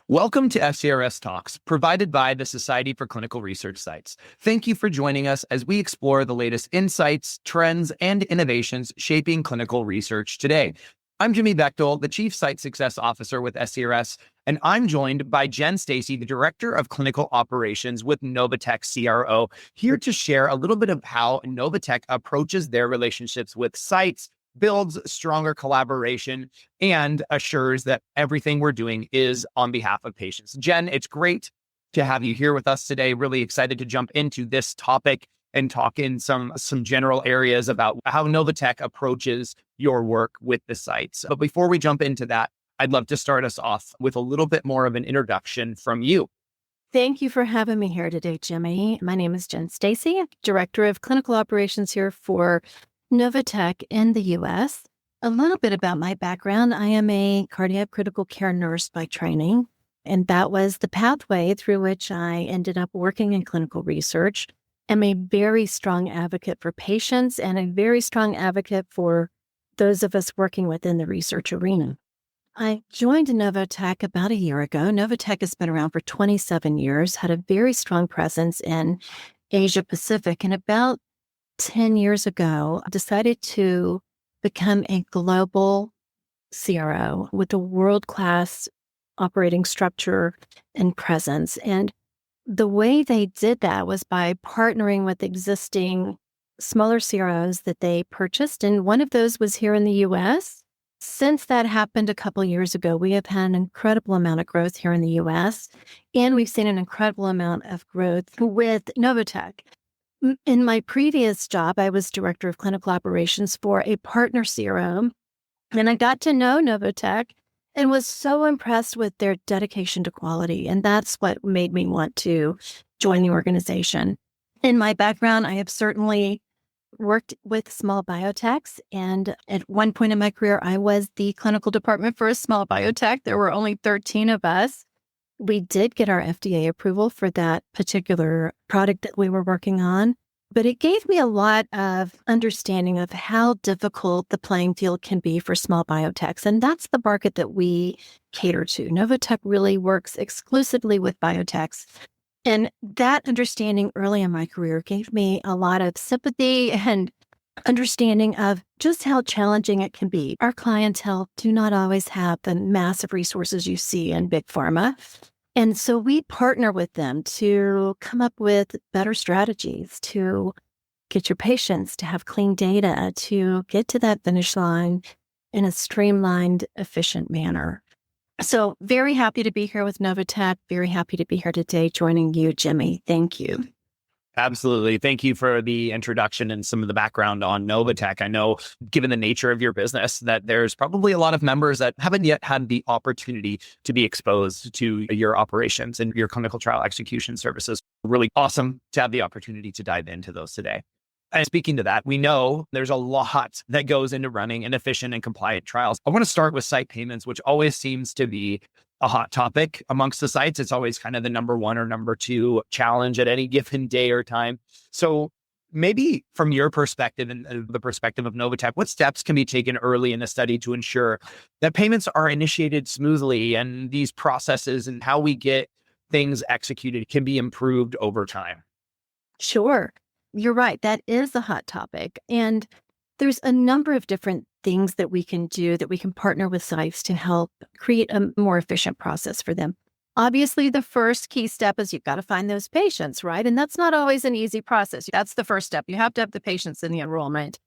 Welcome to SCRS Talks, provided by the Society for Clinical Research Sites. Thank you for joining us as we explore the latest insights, trends, and innovations shaping clinical research today. I'm Jimmy Bechtel, the Chief Site Success Officer with SCRS, and I'm joined by Jen Stacy, the Director of Clinical Operations with Novatech CRO, here to share a little bit of how Novatech approaches their relationships with sites, builds stronger collaboration, and assures that everything we're doing is on behalf of patients. Jen, it's great to have you here with us today. Really excited to jump into this topic and talk in some general areas about how Novatech approaches your work with the sites. But before we jump into that, I'd love to start us off with a little bit more of an introduction from you. Thank you for having me here today, Jimmy. My name is Jen Stacy, Director of Clinical Operations here for Novatech in the U.S. A little bit about my background. I am a cardiac critical care nurse by training, and that was the pathway through which I ended up working in clinical research. I'm a very strong advocate for patients and a very strong advocate for those of us working within the research arena. I joined Novatech about a year ago. Novatech has been around for 27 years, had a very strong presence in Asia Pacific, and about 10 years ago, I decided to become a global CRO with a world-class operating structure and presence. And the way they did that was by partnering with existing smaller CROs that they purchased. And one of those was here in the US. Since that happened a couple years ago, we have had an incredible amount of growth here in the US, and we've seen an incredible amount of growth with Novatech. In my previous job, I was Director of Clinical Operations for a partner CRO, and I got to know Novatech and was so impressed with their dedication to quality, and that's what made me want to join the organization. In my background, I have certainly worked with small biotechs, and at one point in my career, I was the clinical department for a small biotech. There were only 13 of us. We did get our FDA approval for that particular product that we were working on, but it gave me a lot of understanding of how difficult the playing field can be for small biotechs. And that's the market that we cater to. Novatech really works exclusively with biotechs. And that understanding early in my career gave me a lot of sympathy and understanding of just how challenging it can be. Our clientele do not always have the massive resources you see in big pharma. And so we partner with them to come up with better strategies to get your patients to have clean data, to get to that finish line in a streamlined, efficient manner. So very happy to be here with Novatech. Very happy to be here today joining you, Jimmy. Thank you. Absolutely. Thank you for the introduction and some of the background on Novatech. I know, given the nature of your business, that there's probably a lot of members that haven't yet had the opportunity to be exposed to your operations and your clinical trial execution services. Really awesome to have the opportunity to dive into those today. And speaking to that, we know there's a lot that goes into running an efficient and compliant trials. I want to start with site payments, which always seems to be a hot topic amongst the sites. It's always kind of the number one or number two challenge at any given day or time. So maybe from your perspective and the perspective of Novatech, what steps can be taken early in the study to ensure that payments are initiated smoothly and these processes and how we get things executed can be improved over time? Sure. You're right. That is a hot topic. And there's a number of different things that we can do, that we can partner with sites to help create a more efficient process for them. Obviously, the first key step is you've got to find those patients, right? And that's not always an easy process. That's the first step. You have to have the patients in the enrollment.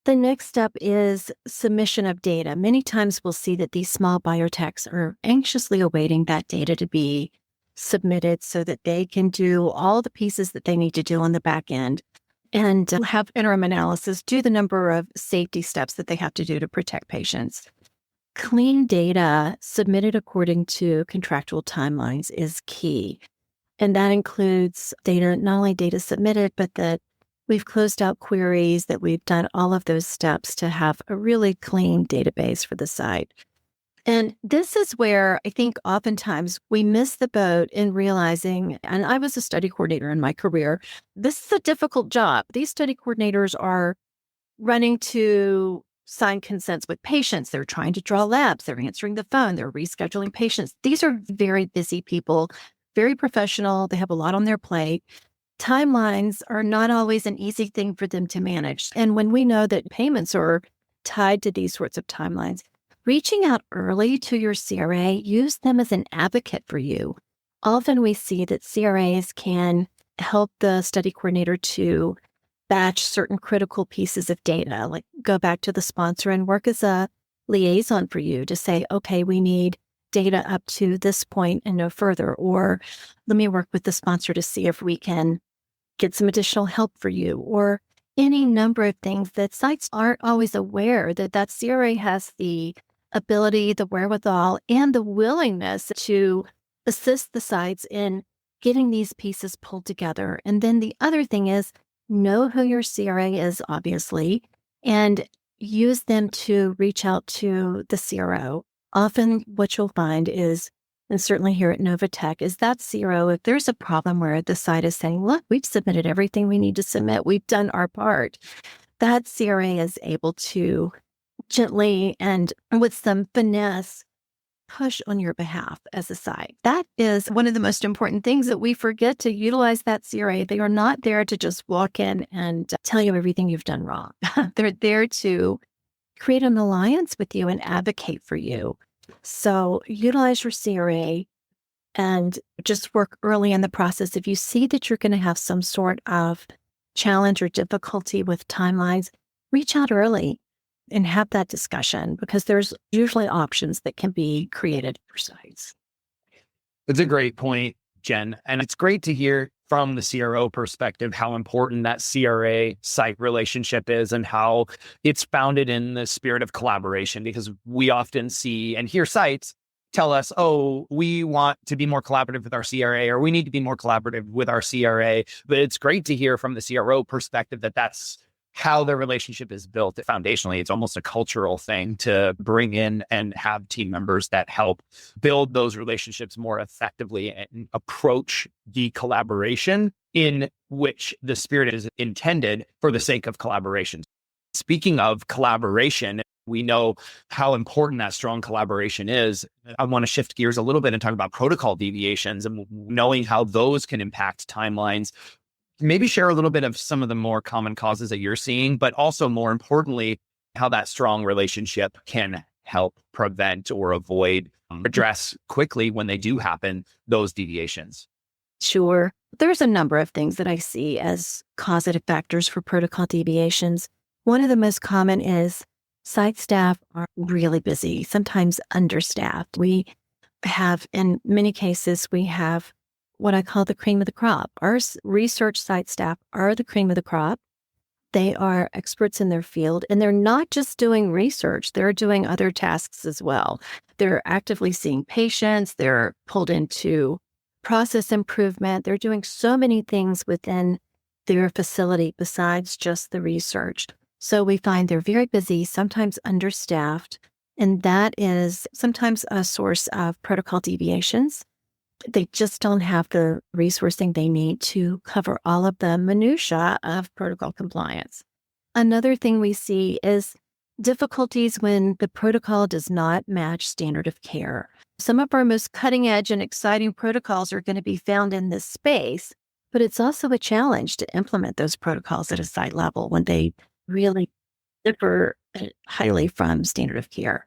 The next step is submission of data. Many times we'll see that these small biotechs are anxiously awaiting that data to be submitted so that they can do all the pieces that they need to do on the back end and have interim analysis, do the number of safety steps that they have to do to protect patients. Clean data submitted according to contractual timelines is key. And that includes data, not only data submitted, but that we've closed out queries, that we've done all of those steps to have a really clean database for the site. And this is where I think oftentimes we miss the boat in realizing, and I was a study coordinator in my career, this is a difficult job. These study coordinators are running to sign consents with patients. They're trying to draw labs. They're answering the phone. They're rescheduling patients. These are very busy people, very professional. They have a lot on their plate. Timelines are not always an easy thing for them to manage. And when we know that payments are tied to these sorts of timelines, reaching out early to your CRA, use them as an advocate for you. Often we see that CRAs can help the study coordinator to batch certain critical pieces of data, like go back to the sponsor and work as a liaison for you to say, okay, we need data up to this point and no further, or let me work with the sponsor to see if we can get some additional help for you, or any number of things that sites aren't always aware that CRA has the ability, the wherewithal, and the willingness to assist the sites in getting these pieces pulled together. And then the other thing is know who your CRA is, obviously, and use them to reach out to the CRO. Often what you'll find is, and certainly here at Novatech, is that CRO, if there's a problem where the site is saying, look, we've submitted everything we need to submit, we've done our part, that CRA is able to gently and with some finesse push on your behalf as a site. That is one of the most important things that we forget to utilize that CRA. They are not there to just walk in and tell you everything you've done wrong. They're there to create an alliance with you and advocate for you. So utilize your CRA and just work early in the process. If you see that you're going to have some sort of challenge or difficulty with timelines, reach out early and have that discussion, because there's usually options that can be created for sites. It's a great point, Jen. And it's great to hear from the CRO perspective how important that CRA site relationship is and how it's founded in the spirit of collaboration, because we often see and hear sites tell us, oh, we want to be more collaborative with our CRA, or we need to be more collaborative with our CRA. But it's great to hear from the CRO perspective that that's how the relationship is built. Foundationally, it's almost a cultural thing to bring in and have team members that help build those relationships more effectively and approach the collaboration in which the spirit is intended for the sake of collaboration. Speaking of collaboration, we know how important that strong collaboration is. I want to shift gears a little bit and talk about protocol deviations and knowing how those can impact timelines. Maybe share a little bit of some of the more common causes that you're seeing, but also more importantly, how that strong relationship can help prevent or avoid, address quickly when they do happen, those deviations. Sure. There's a number of things that I see as causative factors for protocol deviations. One of the most common is site staff are really busy, sometimes understaffed. We have, in many cases, we have what I call the cream of the crop. Our research site staff are the cream of the crop. They are experts in their field, and they're not just doing research, they're doing other tasks as well. They're actively seeing patients, they're pulled into process improvement. They're doing so many things within their facility besides just the research. So we find they're very busy, sometimes understaffed, and that is sometimes a source of protocol deviations. They just don't have the resourcing they need to cover all of the minutia of protocol compliance. Another thing we see is difficulties when the protocol does not match standard of care. Some of our most cutting edge and exciting protocols are going to be found in this space, but it's also a challenge to implement those protocols at a site level when they really differ highly from standard of care.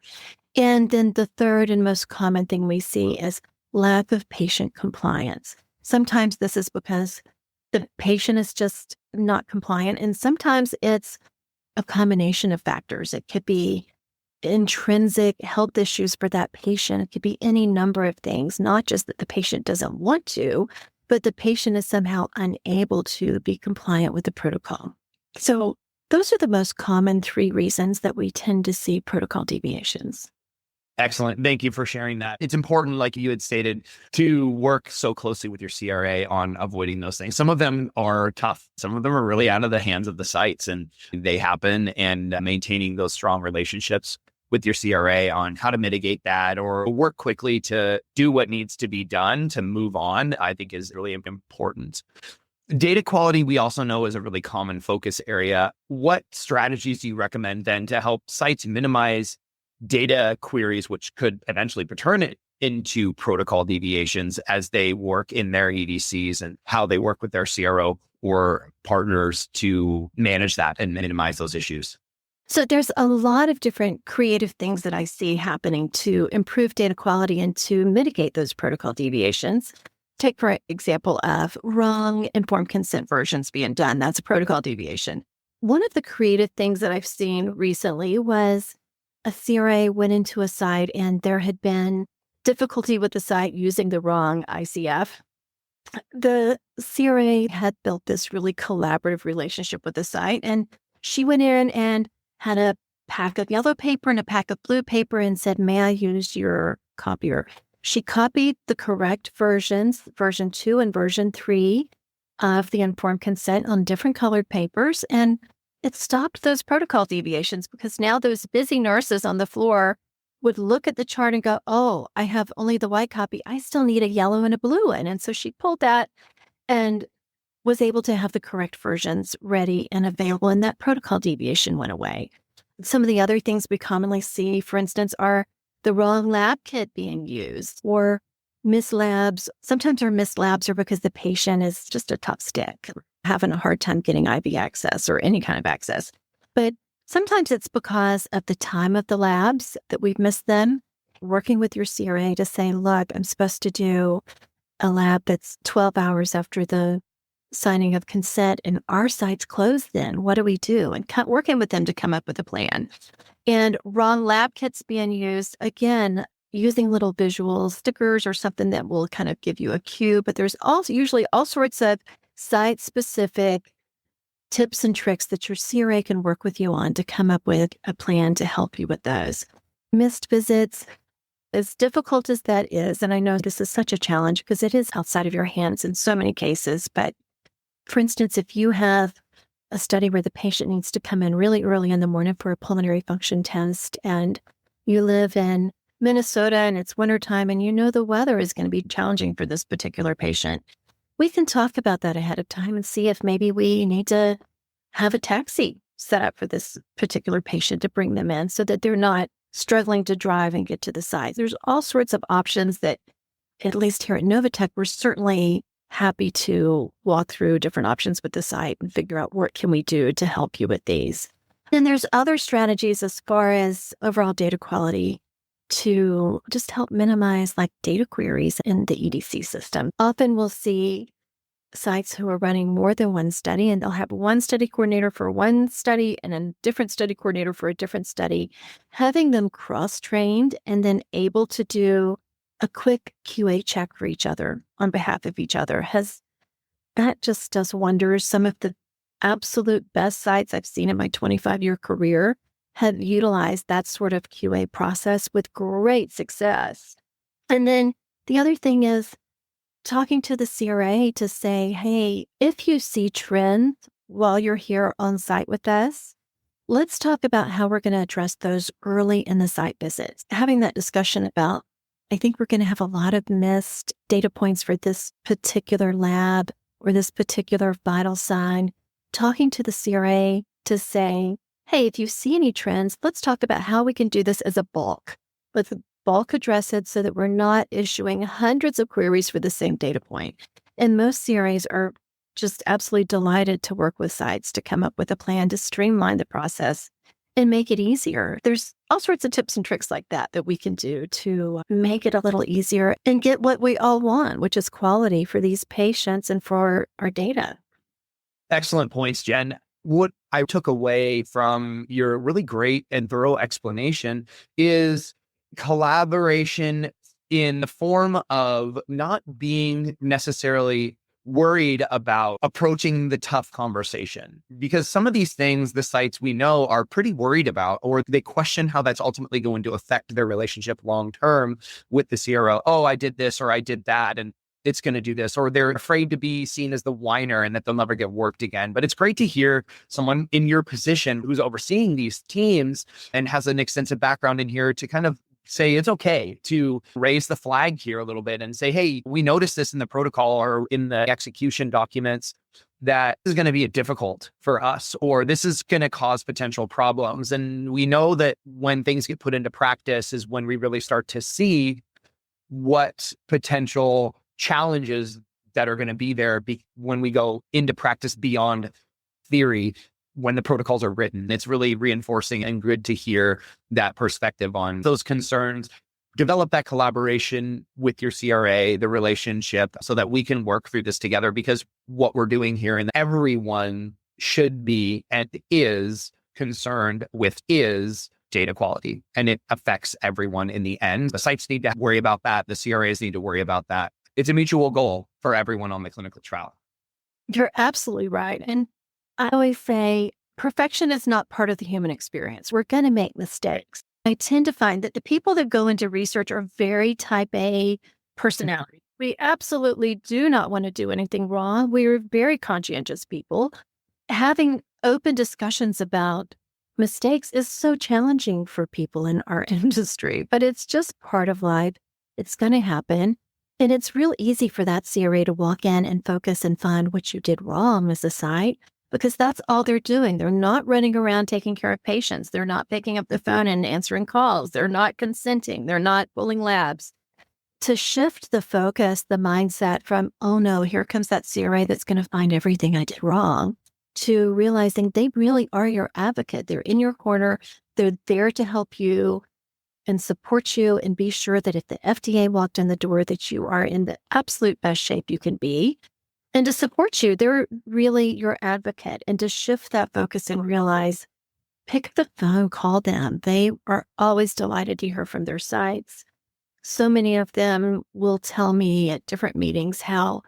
And then the third and most common thing we see is lack of patient compliance. Sometimes this is because the patient is just not compliant, and sometimes it's a combination of factors. It could be intrinsic health issues for that patient. It could be any number of things, not just that the patient doesn't want to, but the patient is somehow unable to be compliant with the protocol. So those are the most common three reasons that we tend to see protocol deviations. Excellent. Thank you for sharing that. It's important, like you had stated, to work so closely with your CRA on avoiding those things. Some of them are tough. Some of them are really out of the hands of the sites, and they happen. And maintaining those strong relationships with your CRA on how to mitigate that or work quickly to do what needs to be done to move on, I think is really important. Data quality, we also know, is a really common focus area. What strategies do you recommend then to help sites minimize data queries, which could eventually turn it into protocol deviations as they work in their EDCs, and how they work with their CRO or partners to manage that and minimize those issues? So there's a lot of different creative things that I see happening to improve data quality and to mitigate those protocol deviations. Take, for example, of wrong informed consent versions being done. That's a protocol deviation. One of the creative things that I've seen recently was a CRA went into a site and there had been difficulty with the site using the wrong ICF. The CRA had built this really collaborative relationship with the site, and she went in and had a pack of yellow paper and a pack of blue paper and said, "May I use your copier?" She copied the correct versions, version 2 and version 3 of the informed consent on different colored papers. And it stopped those protocol deviations because now those busy nurses on the floor would look at the chart and go, "Oh, I have only the white copy. I still need a yellow and a blue one." And so she pulled that and was able to have the correct versions ready and available, and that protocol deviation went away. Some of the other things we commonly see, for instance, are the wrong lab kit being used or missed labs. Sometimes our missed labs are because the patient is just a tough stick, having a hard time getting IV access or any kind of access. But sometimes it's because of the time of the labs that we've missed them. Working with your CRA to say, "Look, I'm supposed to do a lab that's 12 hours after the signing of consent, and our site's closed then. What do we do?" And working with them to come up with a plan. And wrong lab kits being used, again, using little visual stickers or something that will kind of give you a cue. But there's also usually all sorts of site-specific tips and tricks that your CRA can work with you on to come up with a plan to help you with those. Missed visits, as difficult as that is, and I know this is such a challenge because it is outside of your hands in so many cases, but for instance, if you have a study where the patient needs to come in really early in the morning for a pulmonary function test, and you live in Minnesota and it's wintertime and you know the weather is going to be challenging for this particular patient, we can talk about that ahead of time and see if maybe we need to have a taxi set up for this particular patient to bring them in so that they're not struggling to drive and get to the site. There's all sorts of options that, at least here at Novatech, we're certainly happy to walk through different options with the site and figure out what can we do to help you with these. Then there's other strategies as far as overall data quality to just help minimize like data queries in the EDC system. Often we'll see sites who are running more than one study, and they'll have one study coordinator for one study and a different study coordinator for a different study, having them cross-trained and then able to do a quick QA check for each other on behalf of each other. That just does wonders. Some of the absolute best sites I've seen in my 25-year career have utilized that sort of QA process with great success. And then the other thing is talking to the CRA to say, "Hey, if you see trends while you're here on site with us, let's talk about how we're going to address those early in the site visits." Having that discussion about, I think we're going to have a lot of missed data points for this particular lab or this particular vital sign. Talking to the CRA to say, "Hey, if you see any trends, let's talk about how we can do this as a bulk. Let's bulk address it so that we're not issuing hundreds of queries for the same data point." And most CRAs are just absolutely delighted to work with sites to come up with a plan to streamline the process and make it easier. There's all sorts of tips and tricks like that that we can do to make it a little easier and get what we all want, which is quality for these patients and for our data. Excellent points, Jen. What I took away from your really great and thorough explanation is collaboration in the form of not being necessarily worried about approaching the tough conversation, because some of these things the sites we know are pretty worried about, or they question how that's ultimately going to affect their relationship long term with the CRO. "Oh, I did this or I did that, and it's going to do this," or they're afraid to be seen as the whiner and that they'll never get worked again. But it's great to hear someone in your position who's overseeing these teams and has an extensive background in here to kind of say it's okay to raise the flag here a little bit and say, hey, we noticed this in the protocol or in the execution documents that is going to be difficult for us, or this is going to cause potential problems. And we know that when things get put into practice is when we really start to see what potential challenges that are going to be there when we go into practice beyond theory, when the protocols are written. It's really reinforcing and good to hear that perspective on those concerns. Develop that collaboration with your CRA, the relationship, so that we can work through this together, because what we're doing here, and everyone should be and is concerned with, is data quality. And it affects everyone in the end. The sites need to worry about that. The CRAs need to worry about that. It's a mutual goal for everyone on the clinical trial. You're absolutely right. And I always say perfection is not part of the human experience. We're going to make mistakes. I tend to find that the people that go into research are very type A personality. We absolutely do not want to do anything wrong. We're very conscientious people. Having open discussions about mistakes is so challenging for people in our industry, but it's just part of life. It's going to happen. And it's real easy for that CRA to walk in and focus and find what you did wrong as a site, because that's all they're doing. They're not running around taking care of patients. They're not picking up the phone and answering calls. They're not consenting. They're not pulling labs. To shift the focus, the mindset from, oh no, here comes that CRA that's going to find everything I did wrong, to realizing they really are your advocate. They're in your corner. They're there to help you and support you, and be sure that if the FDA walked in the door, that you are in the absolute best shape you can be. And to support you, they're really your advocate. And to shift that focus and realize, pick up the phone, call them. They are always delighted to hear from their sites. So many of them will tell me at different meetings how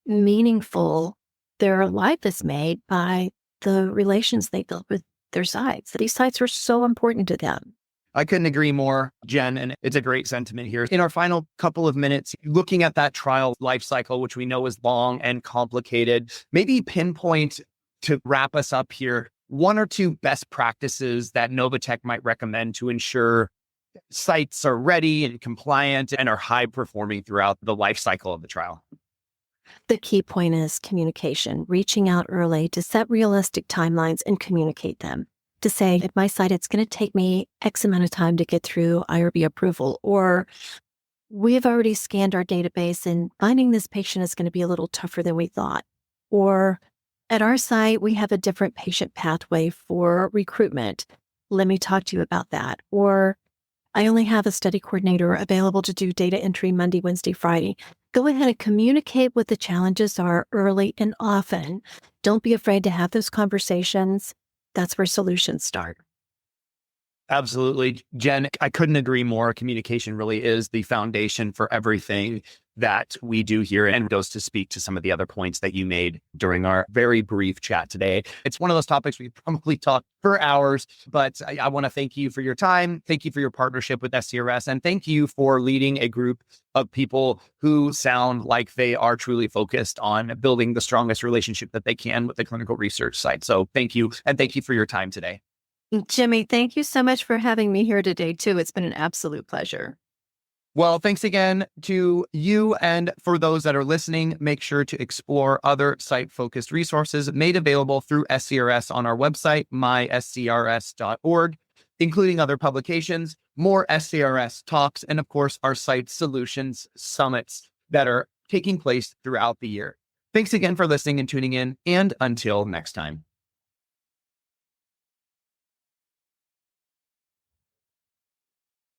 meaningful their life is made by the relations they built with their sites. These sites are so important to them. I couldn't agree more, Jen, and it's a great sentiment here. In our final couple of minutes, looking at that trial life cycle, which we know is long and complicated, maybe pinpoint, to wrap us up here, one or two best practices that Novatech might recommend to ensure sites are ready and compliant and are high performing throughout the life cycle of the trial. The key point is communication, reaching out early to set realistic timelines and communicate them. To say, at my site, it's going to take me X amount of time to get through IRB approval, or we've already scanned our database and finding this patient is going to be a little tougher than we thought. Or at our site, we have a different patient pathway for recruitment. Let me talk to you about that. Or I only have a study coordinator available to do data entry Monday, Wednesday, Friday. Go ahead and communicate what the challenges are early and often. Don't be afraid to have those conversations. That's where solutions start. Absolutely. Jen, I couldn't agree more. Communication really is the foundation for everything that we do here, and goes to speak to some of the other points that you made during our very brief chat today. It's one of those topics we probably talk for hours, but I want to thank you for your time. Thank you for your partnership with SCRS, and thank you for leading a group of people who sound like they are truly focused on building the strongest relationship that they can with the clinical research site. So thank you, and thank you for your time today. Jimmy, thank you so much for having me here today, too. It's been an absolute pleasure. Well, thanks again to you. And for those that are listening, make sure to explore other site-focused resources made available through SCRS on our website, myscrs.org, including other publications, more SCRS talks, and of course, our site solutions summits that are taking place throughout the year. Thanks again for listening and tuning in, and until next time.